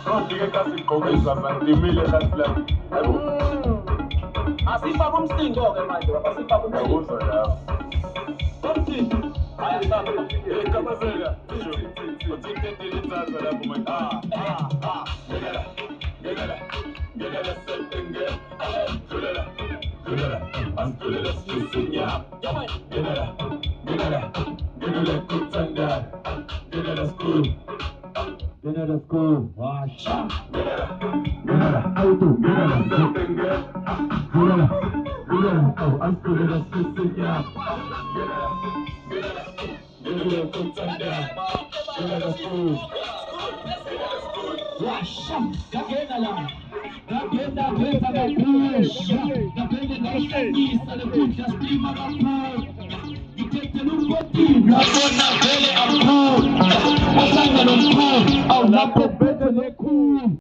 Don't forget that in comments and the million that's like. Asifa kumsindo ke manje baba, asifa kumsindo. Awuzo la. Kumsindo. Ayasanda. Kama sega. Uthinte lithaza lapho manje. Ngedala sepenge. Ngedala. Ngedala sisinya. Ngedala kutsanda. Ngedala school. Ngedala school. Washa. Ngedala auto. Ngedala sepenge. Ngedala. Oh, ngedala sisinya. Ngedala kutsanda. Ngedala school. Washa. Kagenda la. Napenda pesa za kusha, napenda naisanyisa lekuja stima kapu, ikete lukoti, napona vele apu, wasanga lomku, au napo bete neku.